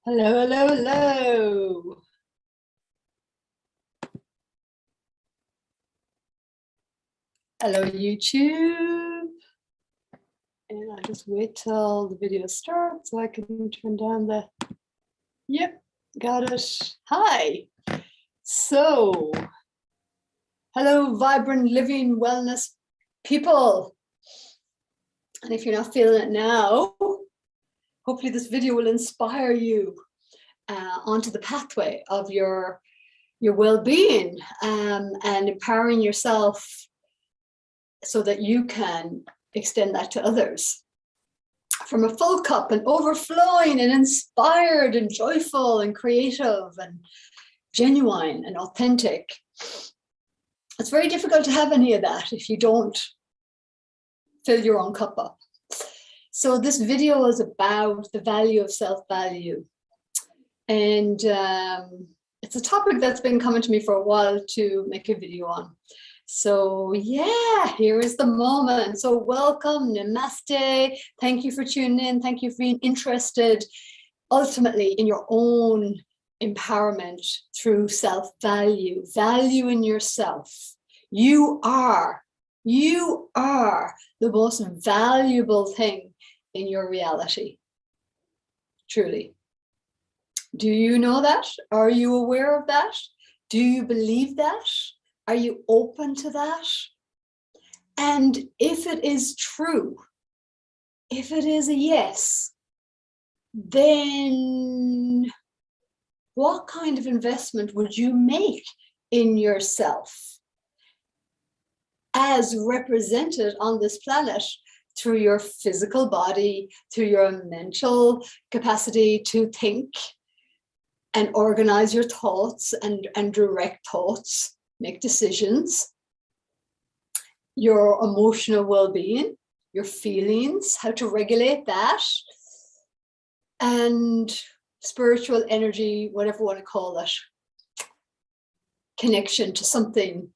Hello, hello, hello. Hello, YouTube. And I'll just wait till the video starts so I can turn down the, yep, got it. Hi. So, hello, vibrant, living, wellness people. And if you're not feeling it now, hopefully this video will inspire you onto the pathway of your well-being and empowering yourself so that you can extend that to others. From a full cup and overflowing and inspired and joyful and creative and genuine and authentic. It's very difficult to have any of that if you don't fill your own cup up. So this video is about the value of self-value. And it's a topic that's been coming to me for a while to make a video on. So yeah, here is the moment. So welcome, namaste. Thank you for tuning in. Thank you for being interested ultimately in your own empowerment through self-value, value in yourself. You are the most valuable thing in your reality, truly. Do you know that? Are you aware of that? Do you believe that? Are you open to that? And if it is true, if it is a yes, then what kind of investment would you make in yourself as represented on this planet through your physical body, through your mental capacity to think and organize your thoughts and direct thoughts, make decisions, your emotional well-being, your feelings, how to regulate that, and spiritual energy, whatever you want to call it, connection to something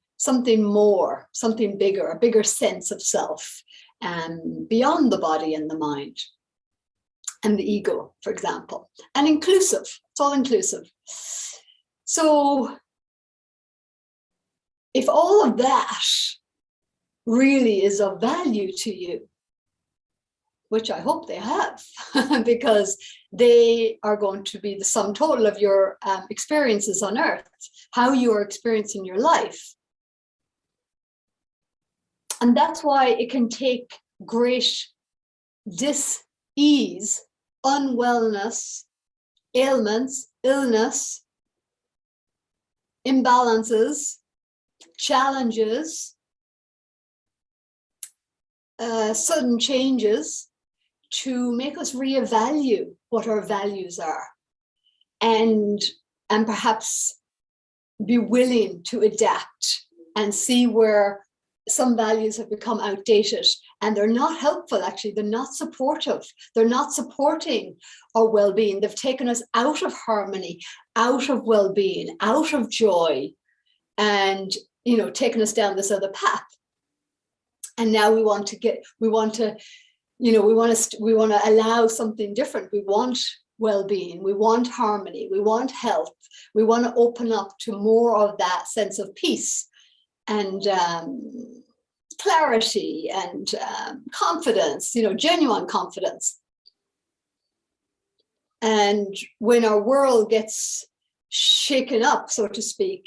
more, something bigger, a bigger sense of self, beyond the body and the mind and the ego, for example, and inclusive. It's all inclusive. So if all of that really is of value to you, which I hope they have, because they are going to be the sum total of your experiences on earth, how you are experiencing your life. And that's why it can take great dis-ease, unwellness, ailments, illness, imbalances, challenges, sudden changes to make us reevaluate what our values are and perhaps be willing to adapt and see where some values have become outdated and they're not helpful. Actually, they're not supportive. They're not supporting our well-being. They've taken us out of harmony, out of well-being, out of joy, and taken us down this other path. And now we want to allow something different. We want well-being, we want harmony, we want health. We want to open up to more of that sense of peace and clarity and confidence, genuine confidence. And when our world gets shaken up, so to speak,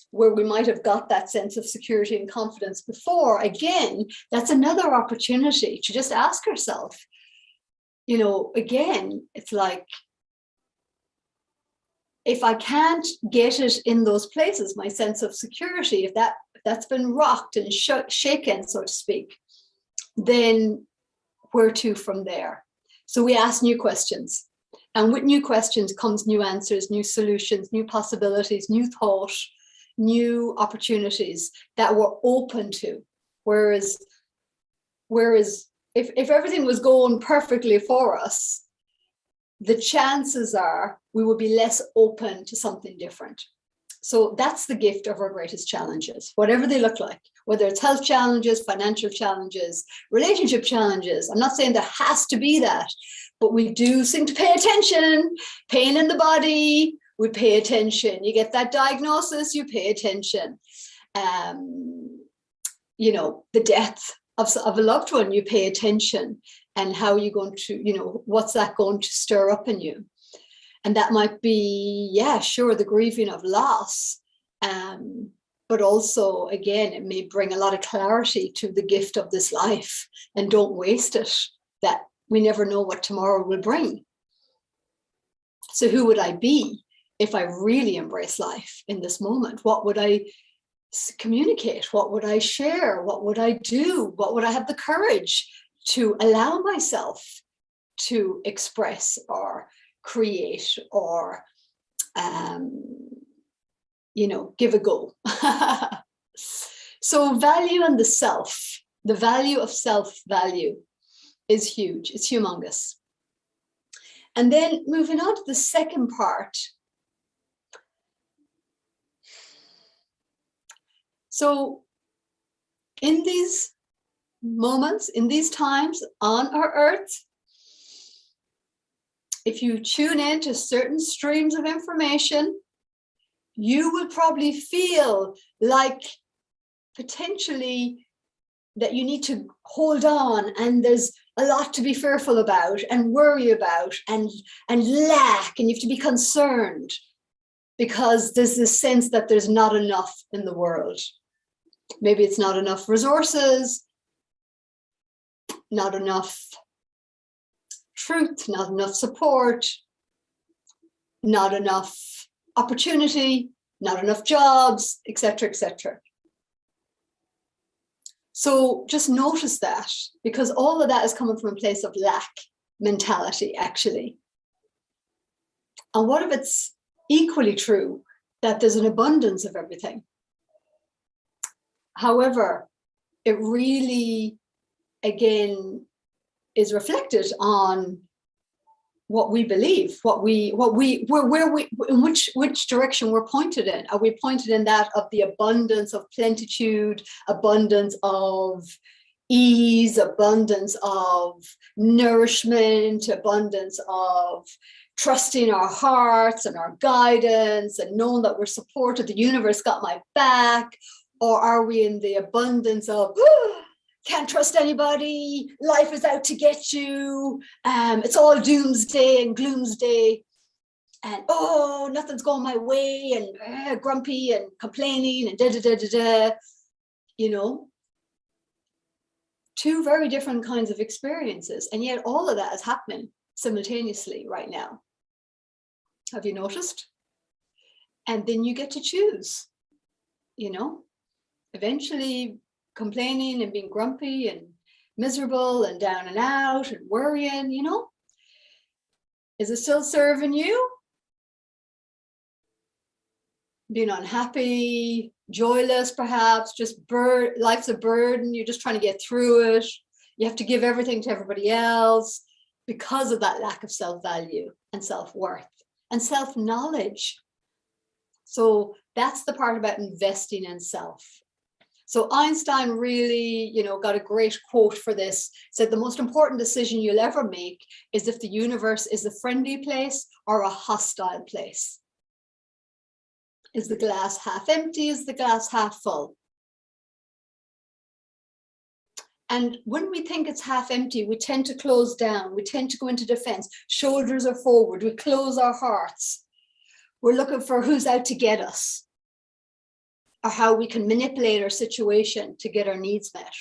where we might have got that sense of security and confidence before, again, that's another opportunity to just ask ourselves, again, it's like, if I can't get it in those places, my sense of security, if that's been rocked and shaken, so to speak, then where to from there? So we ask new questions. And with new questions comes new answers, new solutions, new possibilities, new thought, new opportunities that we're open to. Whereas if everything was going perfectly for us, the chances are we will be less open to something different. So that's the gift of our greatest challenges, whatever they look like, whether it's health challenges, financial challenges, relationship challenges. I'm not saying there has to be that, but we do seem to pay attention. Pain in the body, we pay attention. You get that diagnosis, you pay attention. You know, the death of a loved one, you pay attention. And how are you going to, you know, what's that going to stir up in you? And that might be, yeah, sure, the grieving of loss. But also, again, it may bring a lot of clarity to the gift of this life, and don't waste it, that we never know what tomorrow will bring. So who would I be if I really embrace life in this moment? What would I communicate? What would I share? What would I do? What would I have the courage to allow myself to express or create or you know, give a go? So value and the value of self-value is huge. It's humongous. And then moving on to the second part. So in these moments, in these times on our earth, if you tune in to certain streams of information, you will probably feel like potentially that you need to hold on, and there's a lot to be fearful about and worry about and lack, and you have to be concerned because there's this sense that there's not enough in the world. Maybe it's not enough resources, not enough truth, not enough support, not enough opportunity, not enough jobs, etc., etc. So just notice that, because all of that is coming from a place of lack mentality, actually. And what if it's equally true that there's an abundance of everything? However, it really, again, is reflected on what we believe, in which direction we're pointed in. Are we pointed in that of the abundance of plenitude, abundance of ease, abundance of nourishment, abundance of trusting our hearts and our guidance and knowing that we're supported, the universe got my back? Or are we in the abundance of, can't trust anybody, life is out to get you, it's all doomsday and gloomsday, and oh, nothing's going my way, and grumpy and complaining and da-da-da-da-da, you know? Two very different kinds of experiences, and yet all of that is happening simultaneously right now. Have you noticed? And then you get to choose, you know? Eventually, complaining and being grumpy and miserable and down and out and worrying, you know, is it still serving you? Being unhappy, joyless, perhaps, just life's a burden, you're just trying to get through it. You have to give everything to everybody else because of that lack of self-value and self-worth and self-knowledge. So that's the part about investing in self. So Einstein really, you know, got a great quote for this, said the most important decision you'll ever make is if the universe is a friendly place or a hostile place. Is the glass half empty? Is the glass half full? And when we think it's half empty, we tend to close down. We tend to go into defense. Shoulders are forward. We close our hearts. We're looking for who's out to get us, or how we can manipulate our situation to get our needs met.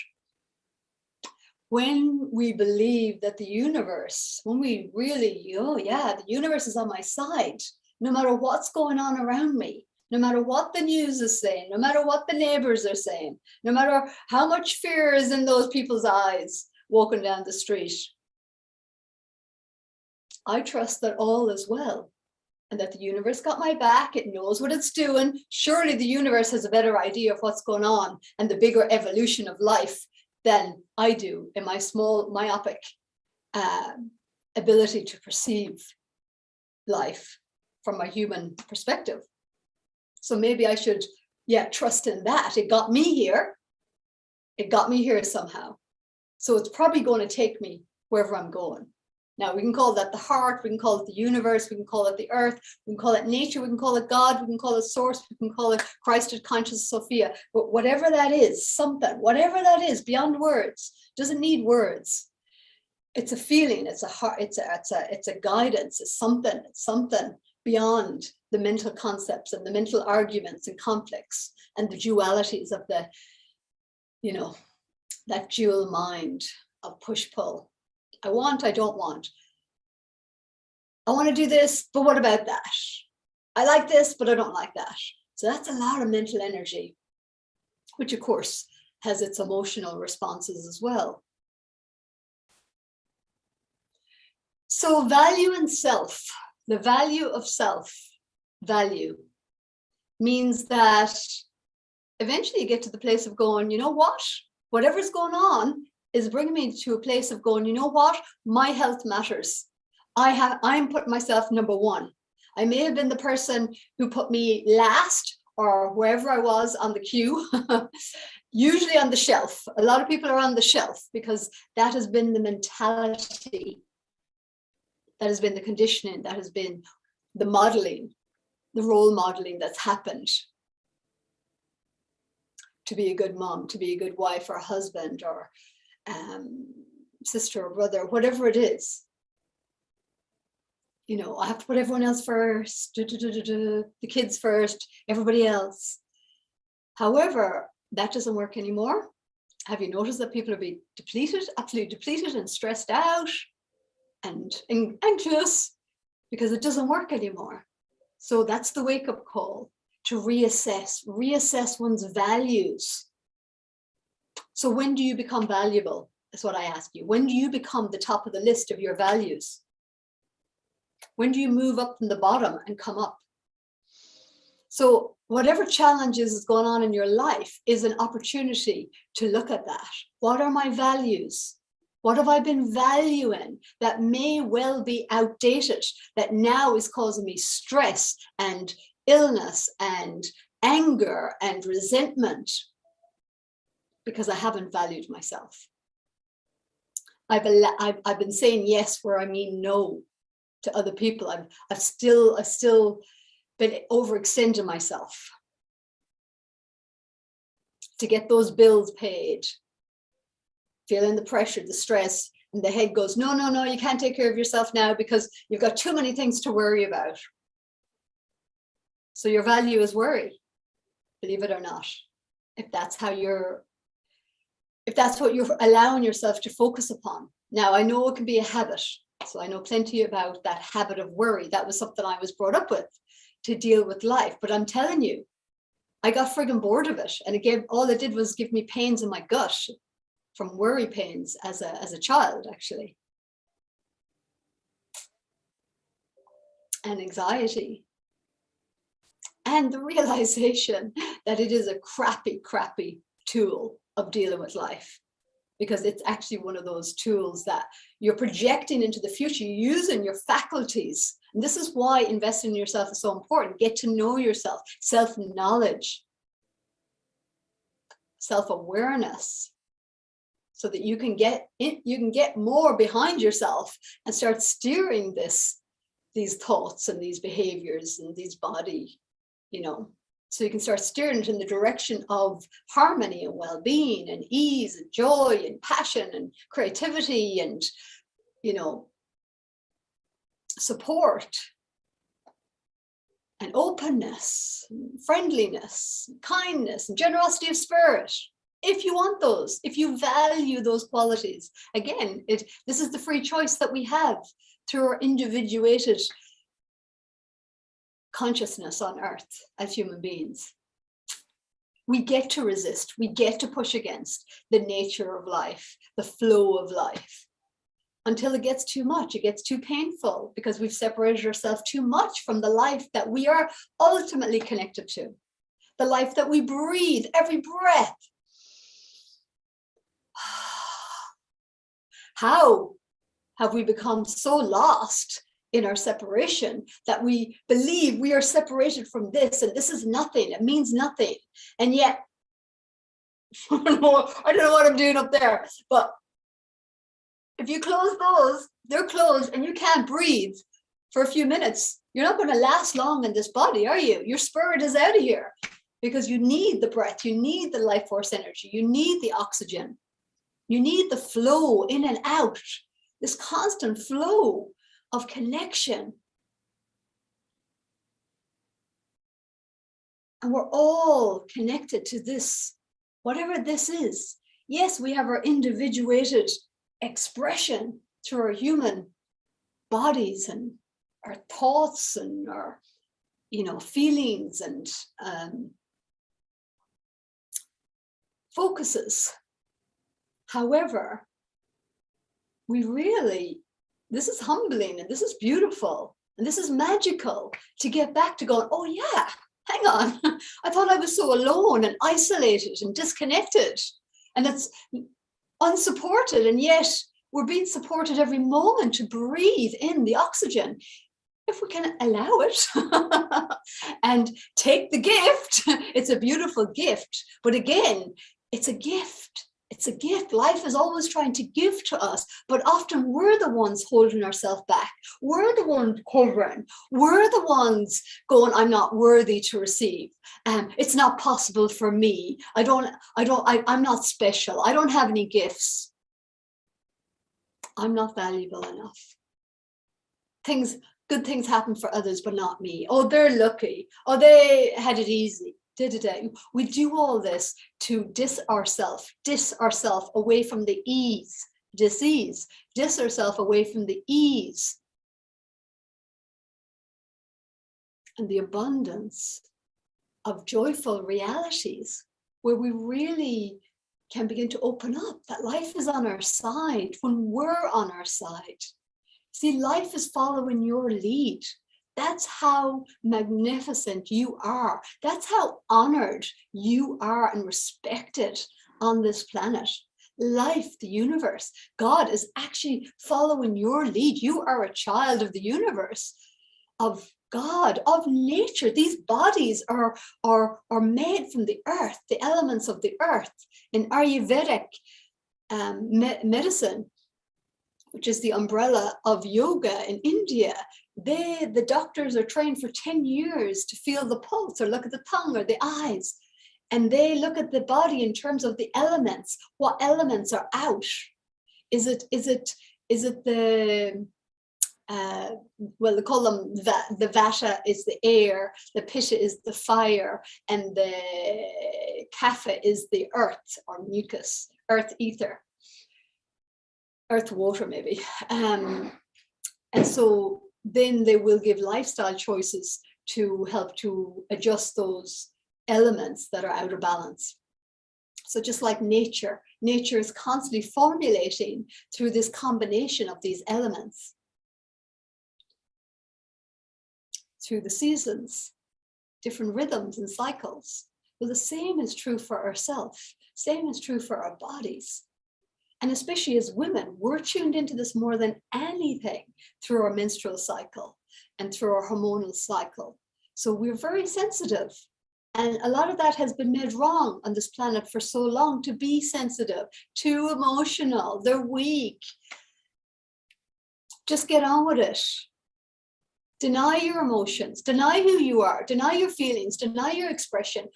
When we believe that the universe, when we really, oh yeah, the universe is on my side, no matter what's going on around me, no matter what the news is saying, no matter what the neighbors are saying, no matter how much fear is in those people's eyes walking down the street, I trust that all is well. And that the universe got my back, it knows what it's doing. Surely the universe has a better idea of what's going on and the bigger evolution of life than I do in my small, myopic ability to perceive life from a human perspective. So maybe I should, yeah, trust in that. It got me here. It got me here somehow. So it's probably going to take me wherever I'm going. Now, we can call that the heart, we can call it the universe, we can call it the earth, we can call it nature, we can call it God, we can call it source, we can call it Christed Conscious Sophia. But whatever that is, something, whatever that is beyond words, doesn't need words. It's a feeling, it's a heart, it's a guidance, it's something beyond the mental concepts and the mental arguments and conflicts and the dualities of the, you know, that dual mind of push-pull. I want, I don't want. I want to do this, but what about that? I like this, but I don't like that. So that's a lot of mental energy, which of course has its emotional responses as well. So value and self, the value of self, value, means that eventually you get to the place of going, you know what? Whatever's going on is bringing me to a place of going, you know what? My health matters. I'm putting myself number one. I may have been the person who put me last or wherever I was on the queue, usually on the shelf. A lot of people are on the shelf because that has been the mentality, that has been the conditioning, that has been the modeling, the role modeling that's happened to be a good mom, to be a good wife or husband or sister or brother, whatever it is. You know, I have to put everyone else first, the kids first, everybody else. However, that doesn't work anymore. Have you noticed that people are being depleted, absolutely depleted and stressed out and anxious because it doesn't work anymore? So that's the wake-up call, to reassess one's values. So when do you become valuable? Is what I ask you. When do you become the top of the list of your values? When do you move up from the bottom and come up? So whatever challenges is going on in your life is an opportunity to look at that. What are my values? What have I been valuing that may well be outdated, that now is causing me stress and illness and anger and resentment because I haven't valued myself? I've been saying yes where I mean no to other people. I've still been overextending myself to get those bills paid, feeling the pressure, the stress, and the head goes, no, no, no, you can't take care of yourself now because you've got too many things to worry about. So your value is worry, believe it or not. If that's what you're allowing yourself to focus upon. Now, I know it can be a habit. So I know plenty about that habit of worry. That was something I was brought up with to deal with life. But I'm telling you, I got friggin' bored of it. And all it did was give me pains in my gut from worry pains as a child, actually. And anxiety. And the realization that it is a crappy, crappy tool of dealing with life. Because it's actually one of those tools that you're projecting into the future, using your faculties. And this is why investing in yourself is so important. Get to know yourself, self-knowledge, self-awareness, so that you can get more behind yourself and start steering these thoughts and these behaviors and these body, so you can start steering it in the direction of harmony and well-being and ease and joy and passion and creativity and, support and openness, and friendliness, and kindness and generosity of spirit. If you want those, if you value those qualities, again, this is the free choice that we have through our individuated consciousness on earth as human beings. We get to resist, we get to push against the nature of life, the flow of life, until it gets too much, it gets too painful, because we've separated ourselves too much from the life that we are ultimately connected to, the life that we breathe every breath. How have we become so lost in our separation that we believe we are separated from this and this is nothing, it means nothing? And yet, I don't know what I'm doing up there, but if you close they're closed and you can't breathe for a few minutes, you're not going to last long in this body, are you? Your spirit is out of here because you need the breath, you need the life force energy, you need the oxygen, you need the flow in and out, this constant flow of connection. And we're all connected to this, whatever this is. Yes, we have our individuated expression through our human bodies and our thoughts and our, feelings and focuses. However, this is humbling and this is beautiful and this is magical to get back to going, oh yeah, hang on, I thought I was so alone and isolated and disconnected and it's unsupported, and yet we're being supported every moment to breathe in the oxygen. If we can allow it and take the gift, it's a beautiful gift. But again, it's a gift. It's a gift. Life is always trying to give to us, but often we're the ones holding ourselves back. We're the ones hovering. We're the ones going, I'm not worthy to receive. It's not possible for me. I'm not special. I don't have any gifts. I'm not valuable enough. Good things happen for others, but not me. Oh, they're lucky. Oh, they had it easy. We do all this to diss ourselves away from the diss ourselves away from the ease and the abundance of joyful realities where we really can begin to open up that life is on our side when we're on our side. See, life is following your lead. That's how magnificent you are. That's how honored you are and respected on this planet. Life, the universe, God is actually following your lead. You are a child of the universe, of God, of nature. These bodies are made from the earth, the elements of the earth. In Ayurvedic medicine, which is the umbrella of yoga in India, the doctors are trained for 10 years to feel the pulse or look at the tongue or the eyes. And they look at the body in terms of the elements. What elements are out? Is it the, well, they call them, the vata is the air, the pitta is the fire, and the kapha is the earth or mucus, earth ether. Earth water maybe, and so then they will give lifestyle choices to help to adjust those elements that are out of balance. So just like nature is constantly formulating through this combination of these elements, through the seasons, different rhythms and cycles. Well, the same is true for ourselves, same is true for our bodies. And especially as women, we're tuned into this more than anything through our menstrual cycle and through our hormonal cycle. So we're very sensitive. And a lot of that has been made wrong on this planet for so long, to be sensitive, too emotional, they're weak. Just get on with it. Deny your emotions, deny who you are, deny your feelings, deny your expression.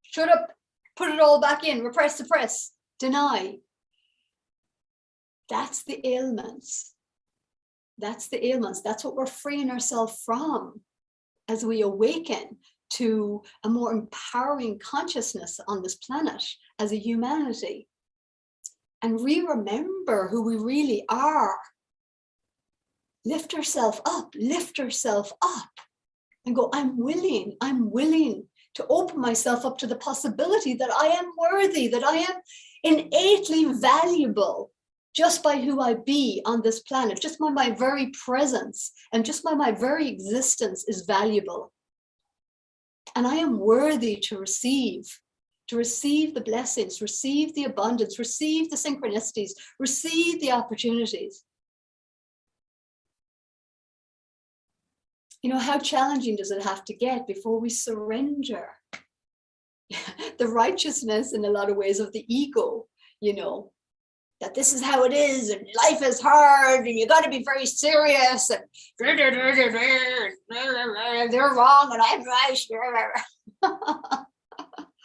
Shut up, put it all back in, repress, suppress, deny. That's the ailments. That's the ailments. That's what we're freeing ourselves from as we awaken to a more empowering consciousness on this planet as a humanity. And remember who we really are. Lift ourselves up and go, I'm willing to open myself up to the possibility that I am worthy, that I am innately valuable. Just by who I be on this planet, just by my very presence and just by my very existence is valuable. And I am worthy to receive the blessings, receive the abundance, receive the synchronicities, receive the opportunities. You know, how challenging does it have to get before we surrender? The righteousness in a lot of ways of the ego, you know. that this is how it is, and life is hard, and you got to be very serious, and they're wrong and I'm right.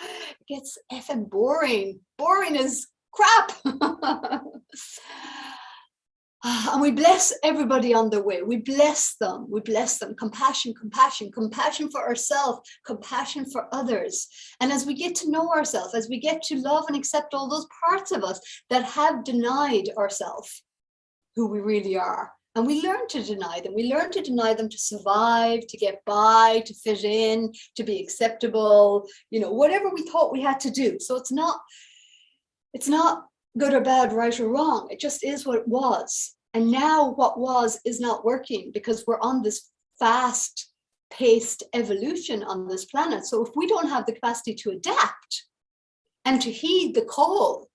It gets effing boring. Boring as crap. And we bless everybody on their way. We bless them. We bless them. Compassion, compassion, compassion for ourselves, compassion for others. And as we get to know ourselves, as we get to love and accept all those parts of us that have denied ourselves who we really are, and we learn to deny them. We learn to deny them to survive, to get by, to fit in, to be acceptable, whatever we thought we had to do. So it's not good or bad, right or wrong. It just is what it was. And now what was is not working because we're on this fast-paced evolution on this planet. So if we don't have the capacity to adapt and to heed the call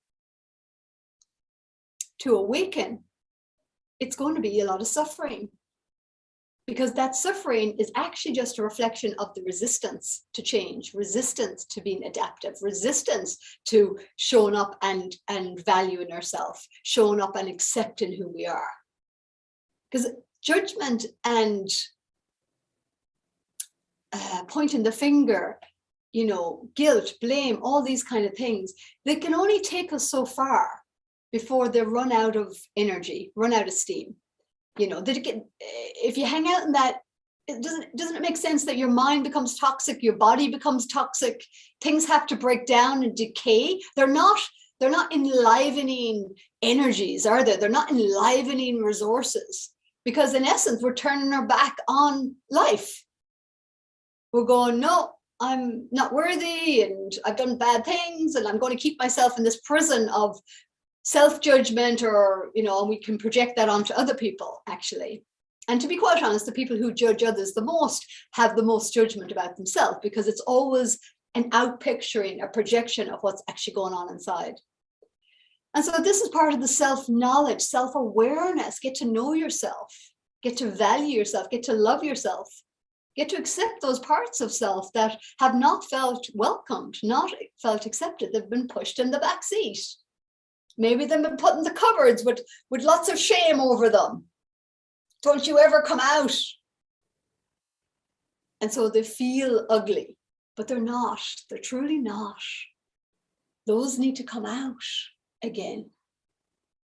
to awaken, it's going to be a lot of suffering, because that suffering is actually just a reflection of the resistance to change, resistance to being adaptive, resistance to showing up and valuing ourselves, showing up and accepting who we are. Because judgment and pointing the finger, guilt, blame, all these kind of things, they can only take us so far before they run out of energy, run out of steam. If you hang out in that, doesn't it make sense that your mind becomes toxic, your body becomes toxic, things have to break down and decay? They're not enlivening energies, are they? They're not enlivening resources, because in essence, we're turning our back on life. We're going, no, I'm not worthy, and I've done bad things, and I'm going to keep myself in this prison of self-judgment, or, and we can project that onto other people, actually. And to be quite honest, the people who judge others the most have the most judgment about themselves, because it's always an outpicturing, a projection of what's actually going on inside. And so this is part of the self-knowledge, self-awareness. Get to know yourself, get to value yourself, get to love yourself, get to accept those parts of self that have not felt welcomed, not felt accepted. They've been pushed in the back seat. Maybe they've been put in the cupboards with lots of shame over them. Don't you ever come out? And so they feel ugly, but they're not. They're truly not. Those need to come out again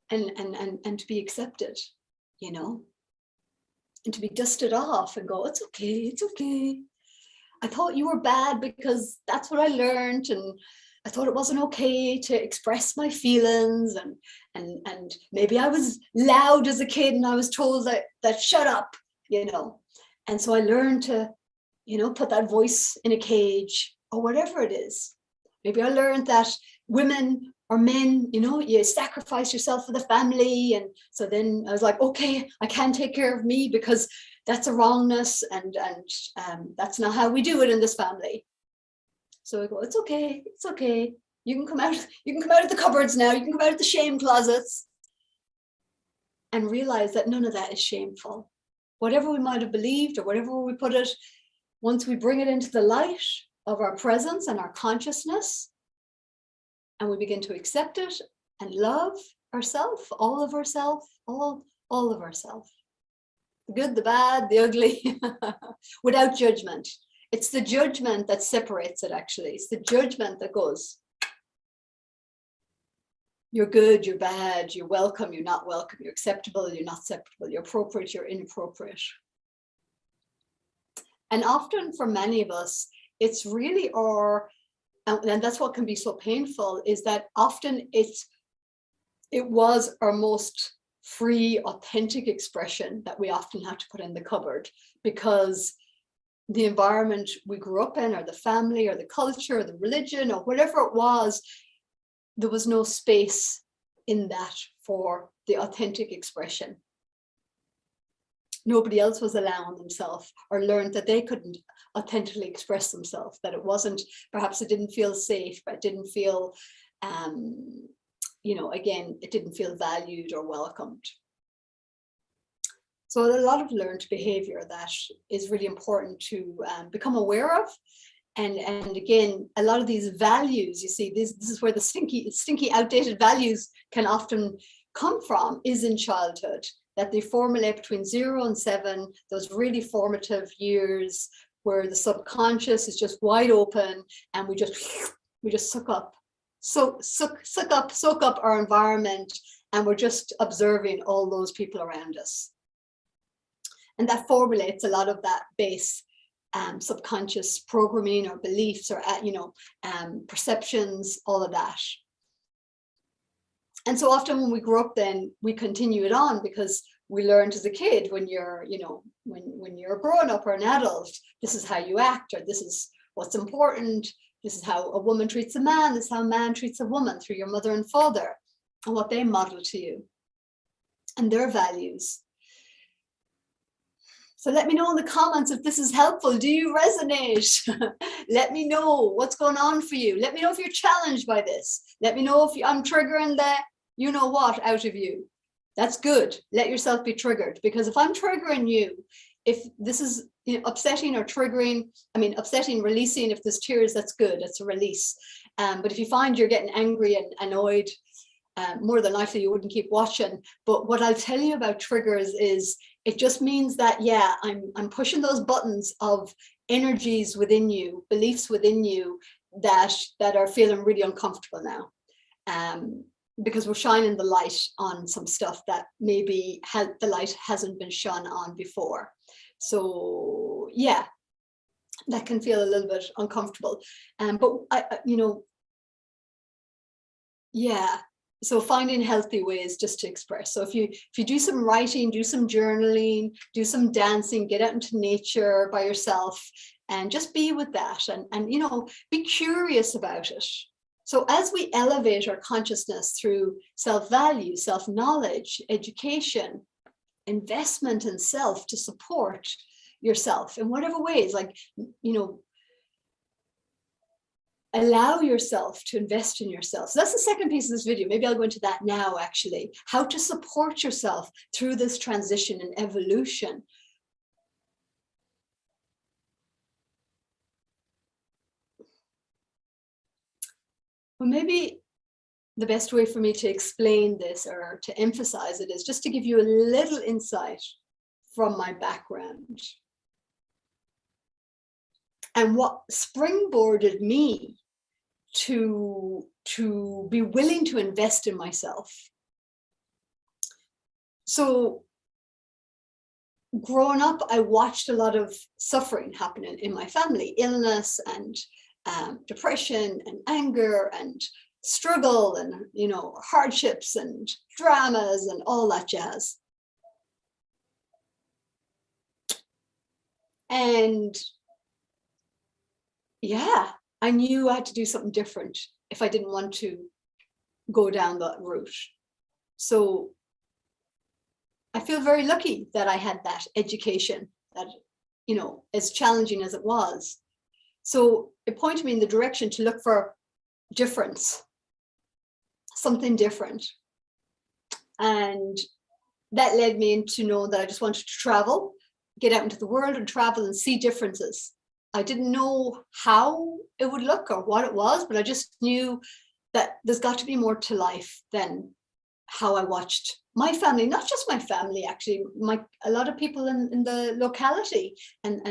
and to be accepted, and to be dusted off and go, it's okay, it's okay. I thought you were bad because that's what I learned, and I thought it wasn't okay to express my feelings, and maybe I was loud as a kid and I was told that shut up, and so I learned to, put that voice in a cage, or whatever it is. Maybe I learned that women or men, you sacrifice yourself for the family, and so then I was like, okay, I can take care of me because that's a wrongness, and that's not how we do it in this family. So I go, it's okay, it's okay. You can come out of the cupboards now, you can come out of the shame closets, and realize that none of that is shameful. Whatever we might have believed, or whatever we put it, once we bring it into the light of our presence and our consciousness, and we begin to accept it and love ourselves, all of ourselves, all of ourselves, the good, the bad, the ugly, without judgment. It's the judgment that separates it, actually. It's the judgment that goes, you're good, you're bad, you're welcome, you're not welcome, you're acceptable, you're not acceptable, you're appropriate, you're inappropriate. And often for many of us, it's really and that's what can be so painful, is that often it was our most free, authentic expression that we often have to put in the cupboard, because the environment we grew up in, or the family, or the culture, or the religion, or whatever it was, there was no space in that for the authentic expression. Nobody else was allowing themselves, or learned that they couldn't authentically express themselves, that it wasn't, perhaps it didn't feel safe, but it didn't feel, again, it didn't feel valued or welcomed. So a lot of learned behavior that is really important to become aware of, And again, a lot of these values, you see, this is where the stinky outdated values can often come from, is in childhood, that they formulate between 0 and 7, those really formative years where the subconscious is just wide open, and we just soak up our environment, and we're just observing all those people around us. And that formulates a lot of that base subconscious programming or beliefs or perceptions, all of that. And so often when we grow up, then we continue it on, because we learned as a kid, when you're, when you're a grown up or an adult, this is how you act, or this is what's important. This is how a woman treats a man. This is how a man treats a woman, through your mother and father and what they model to you and their values. So let me know in the comments if this is helpful. Do you resonate? Let me know what's going on for you. Let me know if you're challenged by this. Let me know if I'm triggering the you know what out of you. That's good. Let yourself be triggered, because if I'm triggering you, if this is upsetting or triggering, upsetting, releasing, if there's tears, that's good. It's a release. But if you find you're getting angry and annoyed, more than likely you wouldn't keep watching. But what I'll tell you about triggers is, it just means that, yeah, I'm pushing those buttons of energies within you, beliefs within you that are feeling really uncomfortable now. Because we're shining the light on some stuff that maybe the light hasn't been shone on before. So yeah, that can feel a little bit uncomfortable. But yeah. So finding healthy ways just to express. So if you do some writing, do some journaling, do some dancing, get out into nature by yourself, and just be with that, and be curious about it. So as we elevate our consciousness through self-value, self-knowledge, education, investment in self to support yourself in whatever ways, like, allow yourself to invest in yourself. So that's the second piece of this video. Maybe I'll go into that now, actually. How to support yourself through this transition and evolution. Well, maybe the best way for me to explain this or to emphasize it is just to give you a little insight from my background and what springboarded me to be willing to invest in myself. So growing up, I watched a lot of suffering happening in my family, illness and depression and anger and struggle and hardships and dramas and all that jazz. And yeah, I knew I had to do something different if I didn't want to go down that route. So I feel very lucky that I had that education, that, as challenging as it was. So it pointed me in the direction to look for difference, something different. And that led me to know that I just wanted to travel, get out into the world and travel and see differences. I didn't know how it would look or what it was, but I just knew that there's got to be more to life than how I watched my family, not just my family, actually, a lot of people in the locality, and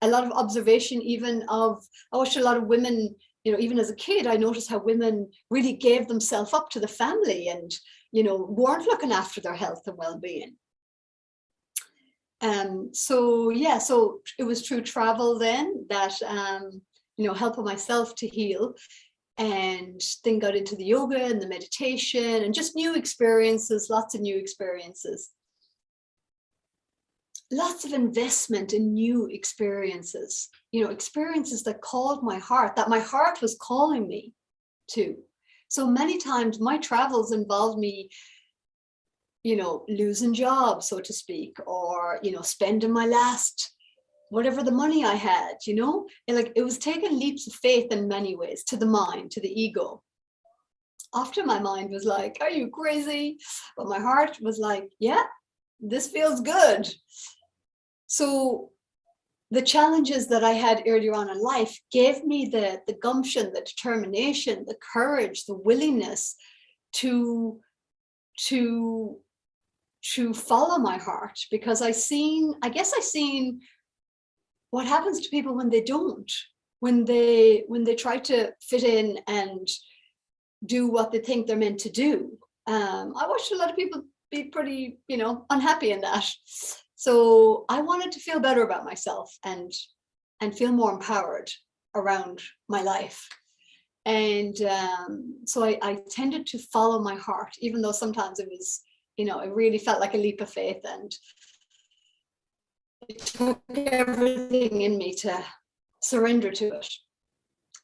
a lot of observation, even of, I watched a lot of women, even as a kid, I noticed how women really gave themselves up to the family and, weren't looking after their health and well-being. So yeah, so it was through travel then that, helping myself to heal, and then got into the yoga and the meditation and just new experiences, lots of new experiences. Lots of investment in new experiences, experiences that called my heart, that my heart was calling me to. So many times my travels involved me, losing jobs, so to speak, or, spending my last, whatever the money I had, and it was taking leaps of faith in many ways, to the mind, to the ego. Often my mind was like, are you crazy? But my heart was like, yeah, this feels good. So the challenges that I had earlier on in life gave me the gumption, the determination, the courage, the willingness to follow my heart, because I guess I seen what happens to people when they don't, when they try to fit in and do what they think they're meant to do. I watched a lot of people be pretty, unhappy in that. So I wanted to feel better about myself and feel more empowered around my life. And so I tended to follow my heart, even though sometimes it was, it really felt like a leap of faith, and it took everything in me to surrender to it.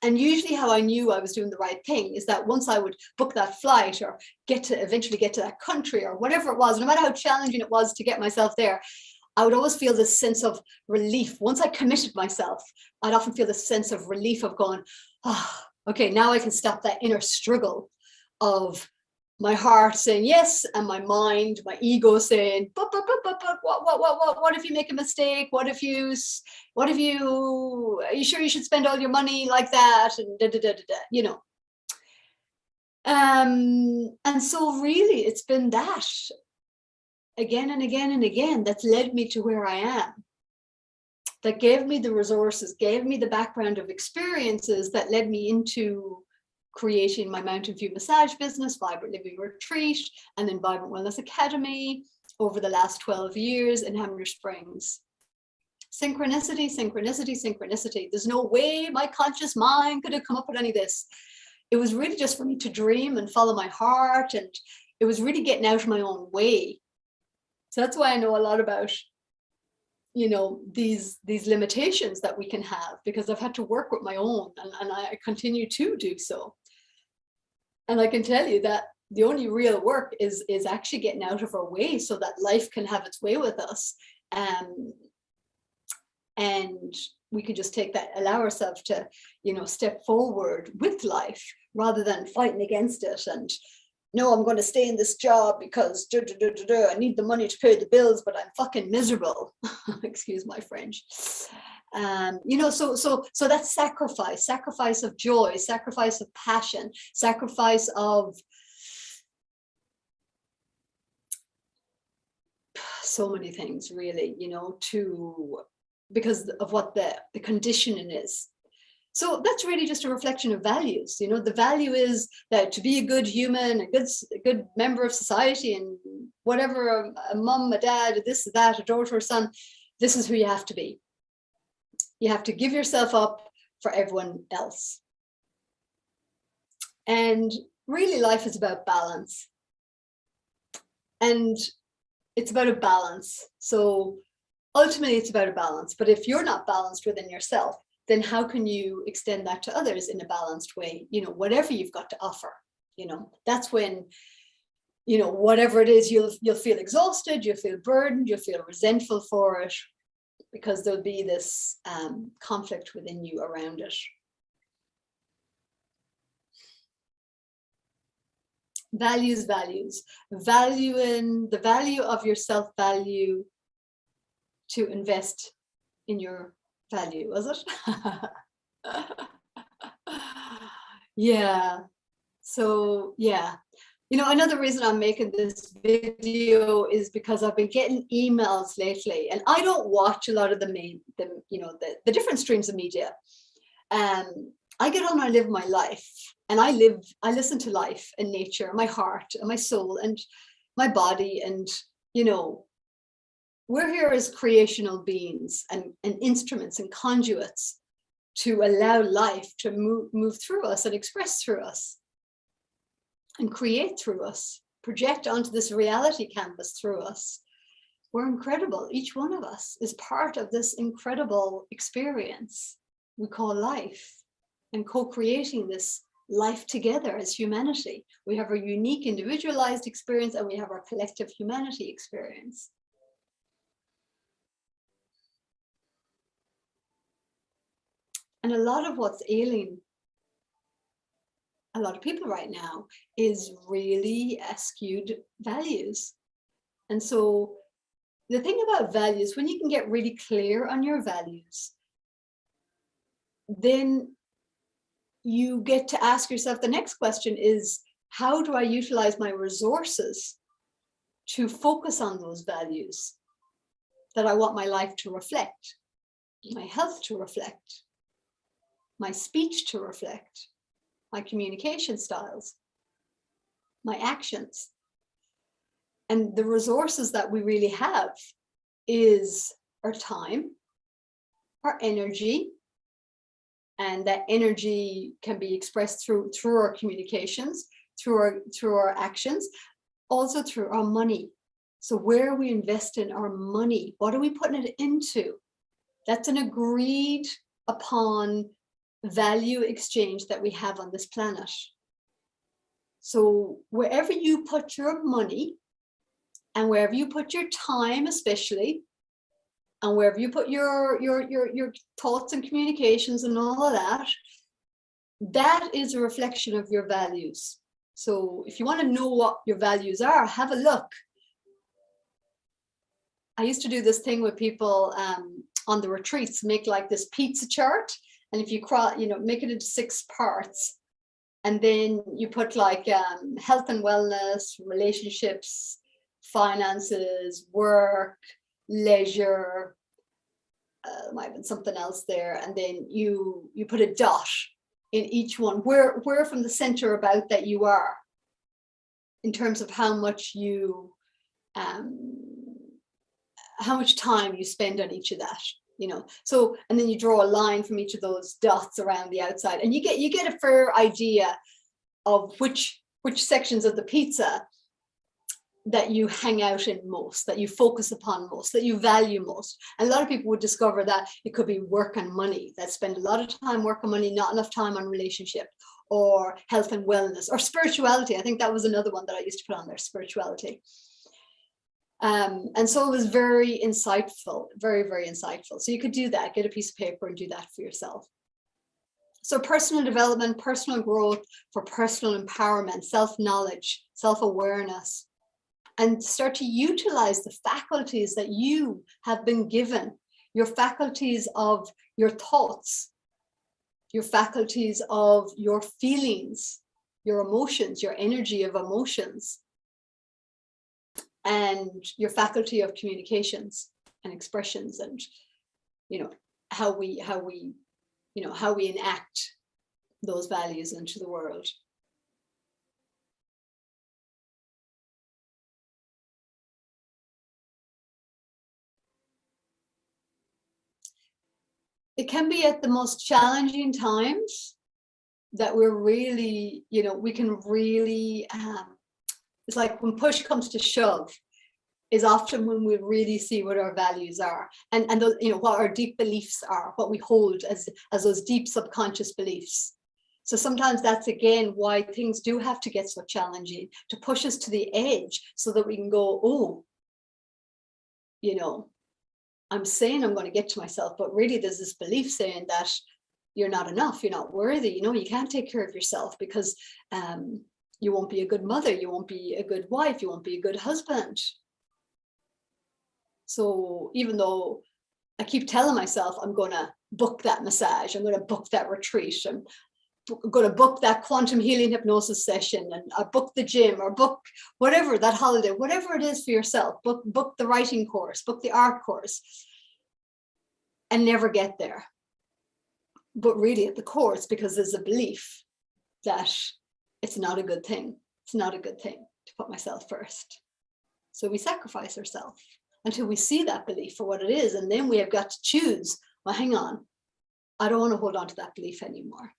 And usually how I knew I was doing the right thing is that once I would book that flight or eventually get to that country or whatever it was, no matter how challenging it was to get myself there, I would always feel this sense of relief. Once I committed myself, I'd often feel this sense of relief of going, okay, now I can stop that inner struggle of my heart saying yes, and my mind, my ego saying, but, what if you make a mistake? What if you, are you sure you should spend all your money like that? And and so really it's been that again and again and again that's led me to where I am, that gave me the resources, gave me the background of experiences that led me into creating my Mountain View massage business, Vibrant Living Retreat, and then Vibrant Wellness Academy over the last 12 years in Hamner Springs. Synchronicity, synchronicity, synchronicity. There's no way my conscious mind could have come up with any of this. It was really just for me to dream and follow my heart, and it was really getting out of my own way. So that's why I know a lot about, these limitations that we can have, because I've had to work with my own, and I continue to do so. And I can tell you that the only real work is actually getting out of our way so that life can have its way with us. And we can just allow ourselves to, step forward with life rather than fighting against it. And no, I'm going to stay in this job because I need the money to pay the bills, but I'm fucking miserable. Excuse my French. So that's sacrifice of joy, sacrifice of passion, sacrifice of so many things, really, because of what the conditioning is. So that's really just a reflection of values. The value is that to be a good human, a good member of society, and whatever, a mum, a dad, this, that, a daughter, a son, this is who you have to be. You have to give yourself up for everyone else. And really life is about balance. And it's about a balance. So ultimately it's about a balance. But if you're not balanced within yourself, then how can you extend that to others in a balanced way? Whatever you've got to offer, that's when, whatever it is, you'll feel exhausted, you'll feel burdened, you'll feel resentful for it, because there'll be this conflict within you around it. Values, valuing the value of your self-value to invest in your value, was it? Yeah. So yeah, another reason I'm making this video is because I've been getting emails lately, and I don't watch a lot of the different streams of media. I get on, I live my life, and I listen to life and nature, my heart and my soul and my body, and we're here as creational beings and instruments and conduits to allow life to move through us and express through us and create through us, project onto this reality canvas through us. We're incredible. Each one of us is part of this incredible experience we call life, and co-creating this life together as humanity. We have our unique individualized experience, and we have our collective humanity experience. And a lot of what's ailing a lot of people right now is really skewed values. And so the thing about values, when you can get really clear on your values, then you get to ask yourself, the next question is, how do I utilize my resources to focus on those values that I want my life to reflect, my health to reflect, my speech to reflect, my communication styles, my actions. And the resources that we really have is our time, our energy, and that energy can be expressed through our communications, through our actions, also through our money. So where are we investing our money? What are we putting it into? That's an agreed upon value exchange that we have on this planet. So wherever you put your money, and wherever you put your time, especially, and wherever you put your thoughts and communications and all of that, that is a reflection of your values. So if you want to know what your values are, have a look. I used to do this thing with people on the retreats, make like this pizza chart, and if you make it into 6 parts, and then you put like health and wellness, relationships, finances, work, leisure, might have been something else there, and then you put a dot in each one, where from the center about that you are, in terms of how much time you spend on each of that, so, and then you draw a line from each of those dots around the outside, and you get a fair idea of which sections of the pizza that you hang out in most, that you focus upon most, that you value most. And a lot of people would discover that it could be work and money, that spend a lot of time work and money, not enough time on relationship, or health and wellness, or spirituality. I think that was another one that I used to put on there, spirituality. And so it was very insightful, very, very insightful. So you could do that, get a piece of paper and do that for yourself. So personal development, personal growth for personal empowerment, self-knowledge, self-awareness, and start to utilize the faculties that you have been given, your faculties of your thoughts, your faculties of your feelings, your emotions, your energy of emotions, and your faculty of communications and expressions, and how we enact those values into the world. It can be at the most challenging times that we're really, we can really, it's like when push comes to shove, is often when we really see what our values are, and those, what our deep beliefs are, what we hold as those deep subconscious beliefs. So sometimes that's again why things do have to get so challenging, to push us to the edge, so that we can go, oh, I'm saying I'm going to get to myself, but really there's this belief saying that you're not enough, you're not worthy, you can't take care of yourself because you won't be a good mother, you won't be a good wife, you won't be a good husband. So even though I keep telling myself I'm going to book that massage, I'm going to book that retreat, I'm going to book that quantum healing hypnosis session, and I book the gym, or book whatever, that holiday, whatever it is for yourself, book the writing course, book the art course, and never get there. But really at the core, it's because there's a belief that it's not a good thing. It's not a good thing to put myself first. So we sacrifice ourselves until we see that belief for what it is. And then we have got to choose, well, hang on, I don't want to hold on to that belief anymore.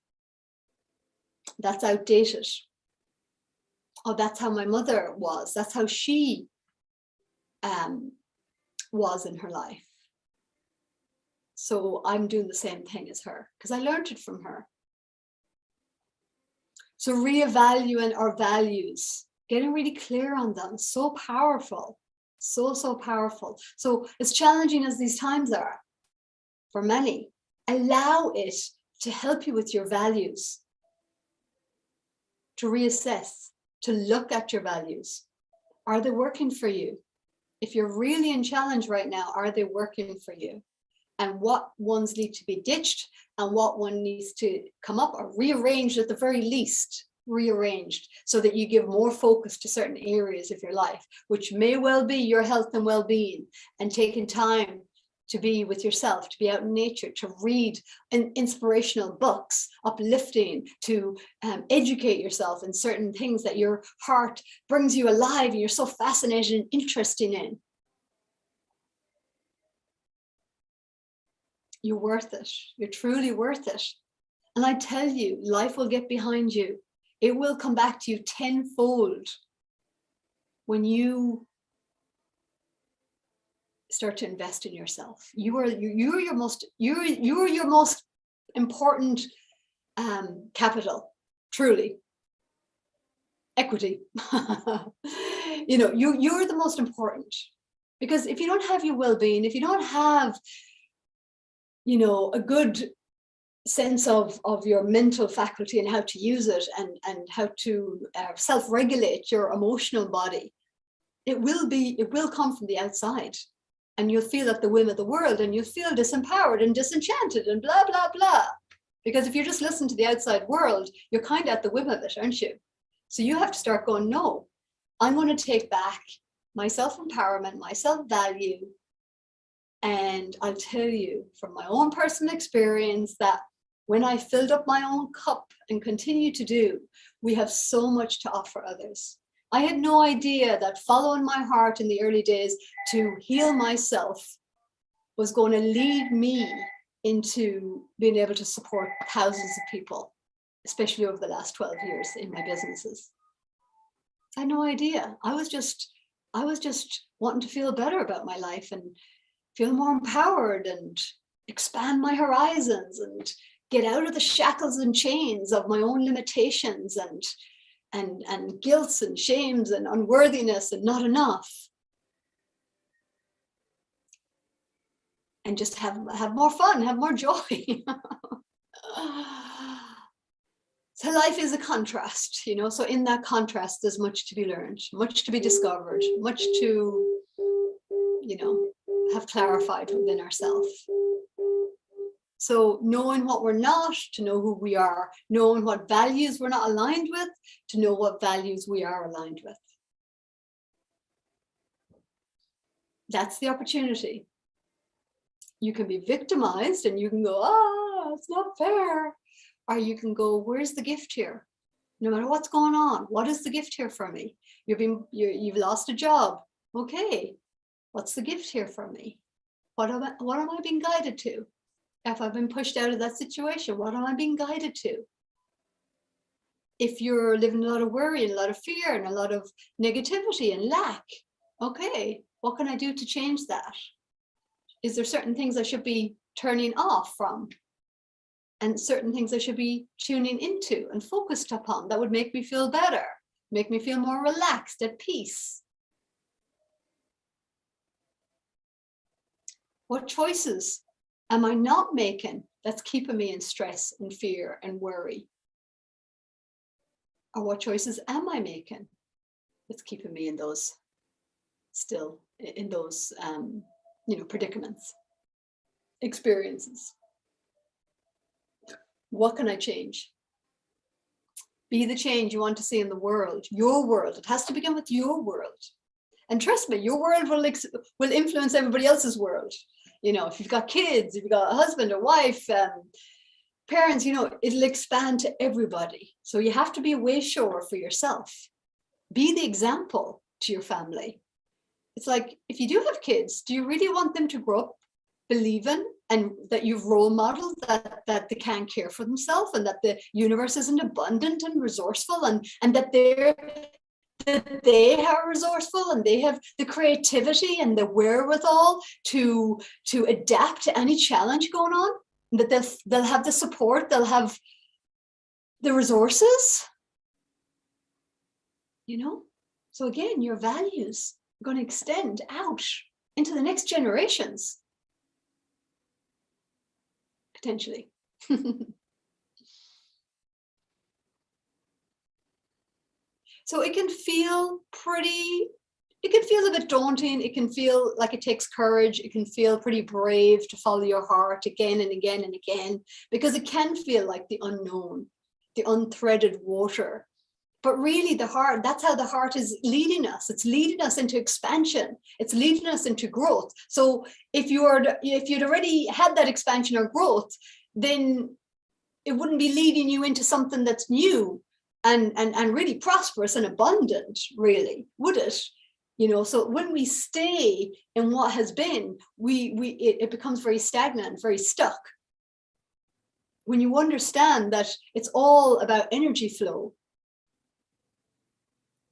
That's outdated. Oh, that's how my mother was. That's how she was in her life. So I'm doing the same thing as her because I learned it from her. So reevaluating our values, getting really clear on them, so powerful, so powerful. So as challenging as these times are for many, allow it to help you with your values, to reassess, to look at your values. Are they working for you? If you're really in challenge right now, are they working for you? And what ones need to be ditched and what one needs to come up or rearranged, at the very least, rearranged, so that you give more focus to certain areas of your life, which may well be your health and well-being, and taking time to be with yourself, to be out in nature, to read inspirational books, uplifting, to educate yourself in certain things that your heart brings you alive and you're so fascinated and interested in. You're worth it. You're truly worth it. And I tell you, life will get behind you. It will come back to you tenfold when you start to invest in yourself. You're your most important capital, truly. Equity. You know, you're the most important, because if you don't have your well-being, if you don't have, you know, a good sense of your mental faculty and how to use it, and how to self-regulate your emotional body, it will come from the outside, and you'll feel at the whim of the world, and you'll feel disempowered and disenchanted and blah blah blah, because if you just listen to the outside world, you're kind of at the whim of it, aren't you? So you have to start going, no, I'm going to take back my self-empowerment, my self-value. And I'll tell you from my own personal experience that when I filled up my own cup and continue to do, we have so much to offer others. I had no idea that following my heart in the early days to heal myself was going to lead me into being able to support thousands of people, especially over the last 12 years in my businesses. I had no idea. I was just wanting to feel better about my life and feel more empowered and expand my horizons and get out of the shackles and chains of my own limitations and guilts and shames and unworthiness and not enough. And just have more fun, have more joy. So life is a contrast, you know, so in that contrast, there's much to be learned, much to be discovered, much to, you know, have clarified within ourselves. So knowing what we're not, to know who we are, knowing what values we're not aligned with, to know what values we are aligned with. That's the opportunity. You can be victimized and you can go, ah, it's not fair. Or you can go, where's the gift here? No matter what's going on, what is the gift here for me? You've lost a job. Okay, what's the gift here for me? What am I being guided to? If I've been pushed out of that situation, what am I being guided to? If you're living a lot of worry and a lot of fear and a lot of negativity and lack, okay, what can I do to change that? Is there certain things I should be turning off from? And certain things I should be tuning into and focused upon that would make me feel better, make me feel more relaxed, at peace? What choices am I not making that's keeping me in stress and fear and worry? Or what choices am I making that's keeping me in those, still in those, you know, predicaments, experiences? What can I change? Be the change you want to see in the world, your world. It has to begin with your world. And trust me, your world will influence everybody else's world. You know, if you've got kids, if you've got a husband or wife, parents, you know, it'll expand to everybody. So you have to be a way shower for yourself. Be the example to your family. It's like, if you do have kids, do you really want them to grow up believing and that you've role modeled that they can care for themselves, and that the universe isn't abundant and resourceful, and that they are resourceful and they have the creativity and the wherewithal to adapt to any challenge going on, and that they'll have the support, they'll have the resources, you know? So again, your values are going to extend out into the next generations, potentially. So it can feel pretty it can feel a bit daunting. It can feel like it takes courage. It can feel pretty brave to follow your heart again and again and again, because it can feel like the unknown, the unthreaded water. But really the heart, that's how the heart is leading us. It's leading us into expansion. It's leading us into growth. So if you'd already had that expansion or growth, then it wouldn't be leading you into something that's new and really prosperous and abundant, really, would it? You know, so when we stay in what has been, it becomes very stagnant, very stuck. When you understand that it's all about energy flow.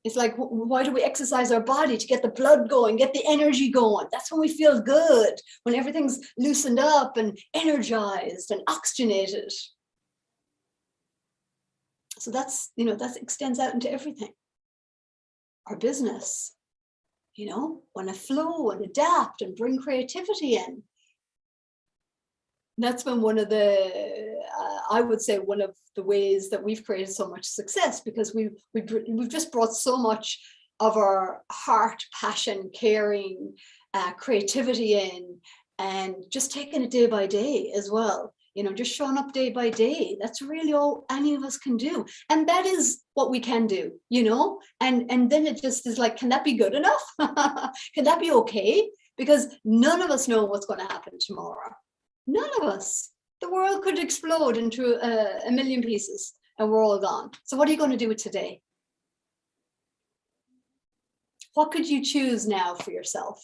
It's like, why do we exercise our body? To get the blood going, get the energy going. That's when we feel good, when everything's loosened up and energized and oxygenated. So that's, you know, that extends out into everything. Our business, you know, want to flow and adapt and bring creativity in. That's been one of the, I would say, one of the ways that we've created so much success, because we've just brought so much of our heart, passion, caring, creativity in, and just taking it day by day as well. You know, just showing up day by day. That's really all any of us can do. And that is what we can do, you know, and then it just is like, can that be good enough? Can that be okay? Because none of us know what's going to happen tomorrow. None of us. The world could explode into a million pieces and we're all gone. So what are you going to do with today? What could you choose now for yourself?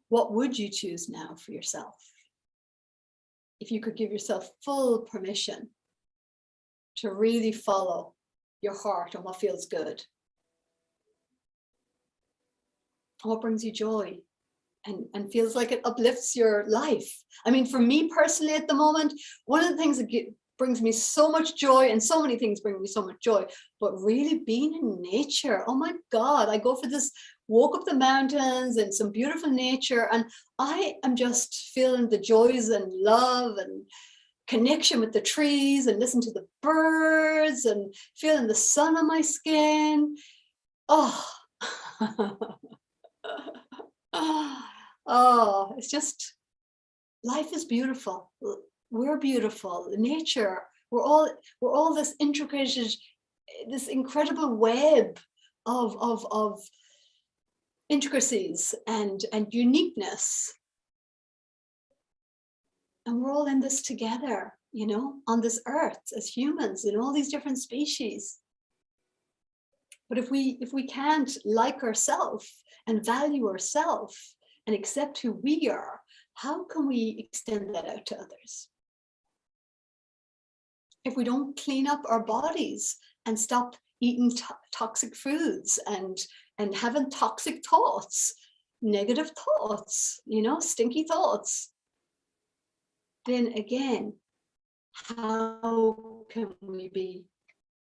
What would you choose now for yourself? If you could give yourself full permission to really follow your heart and what feels good. What brings you joy and feels like it uplifts your life. I mean, for me personally at the moment, one of the things that brings me so much joy, and so many things bring me so much joy, but really being in nature. Oh my God, I go for this walk up the mountains and some beautiful nature, and I am just feeling the joys and love and connection with the trees, and listen to the birds and feeling the sun on my skin. Oh, oh, it's just, life is beautiful. We're beautiful. Nature, we're all this integrated, this incredible web of intricacies and uniqueness. And we're all in this together, you know, on this earth as humans in all these different species. But if we can't like ourselves and value ourselves and accept who we are, how can we extend that out to others? If we don't clean up our bodies and stop eating toxic foods and having toxic thoughts, negative thoughts, you know, stinky thoughts, then again, how can we be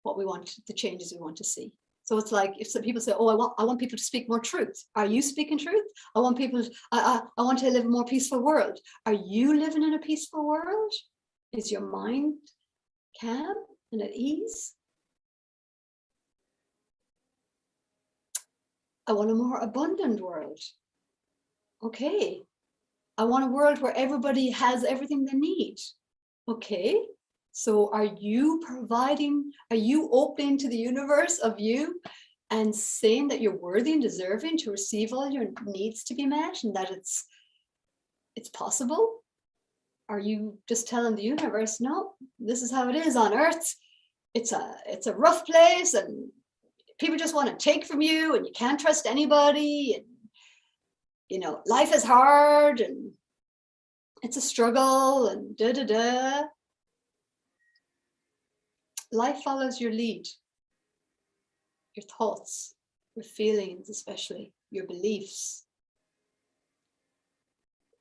what we want, the changes we want to see? So it's like, if some people say, oh, I want people to speak more truth. Are you speaking truth? I want people, I want to live a more peaceful world. Are you living in a peaceful world? Is your mind calm and at ease? I want a more abundant world. Okay. I want a world where everybody has everything they need. Okay. So are you providing, are you opening to the universe of you and saying that you're worthy and deserving to receive all your needs to be met, and that it's possible? Are you just telling the universe, no, this is how it is on earth. It's a rough place and people just want to take from you and you can't trust anybody, and you know, life is hard and it's a struggle and da da da. Life follows your lead, your thoughts, your feelings, especially your beliefs.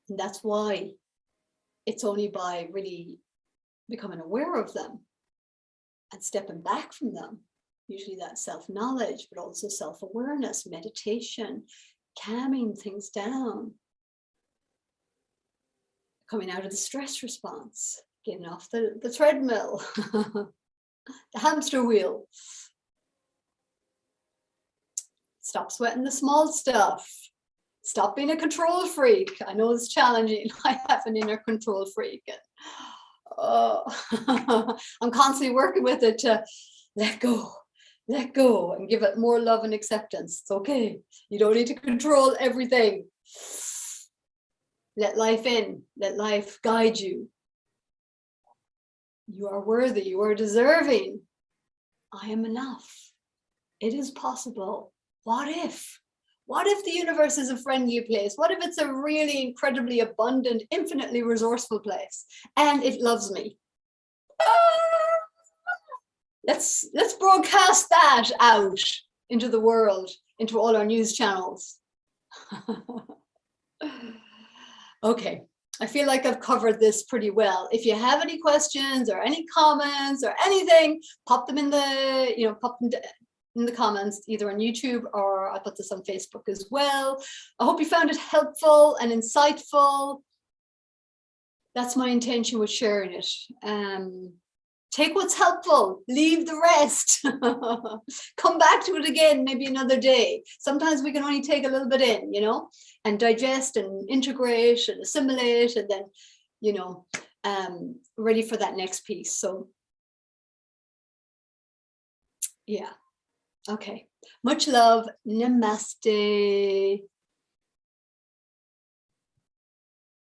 And that's why it's only by really becoming aware of them and stepping back from them, usually that self-knowledge, but also self-awareness, meditation, calming things down, coming out of the stress response, getting off the treadmill, The hamster wheel. Stop sweating the small stuff. Stop being a control freak. I know it's challenging. I have an inner control freak. And, I'm constantly working with it to let go, and give it more love and acceptance. It's okay. You don't need to control everything. Let life in, let life guide you. You are worthy, you are deserving. I am enough. It is possible. What if? What if the universe is a friendly place? What if it's a really incredibly abundant, infinitely resourceful place and it loves me? Let's broadcast that out into the world, into all our news channels. Okay, I feel like I've covered this pretty well. If you have any questions or any comments or anything, pop them in the, in the comments, either on YouTube or I put this on Facebook as well. I hope you found it helpful and insightful. That's my intention with sharing it. Take what's helpful, leave the rest. Come back to it again, maybe another day. Sometimes we can only take a little bit in, and digest and integrate and assimilate, and then, ready for that next piece. So, yeah. Okay. Much love. Namaste.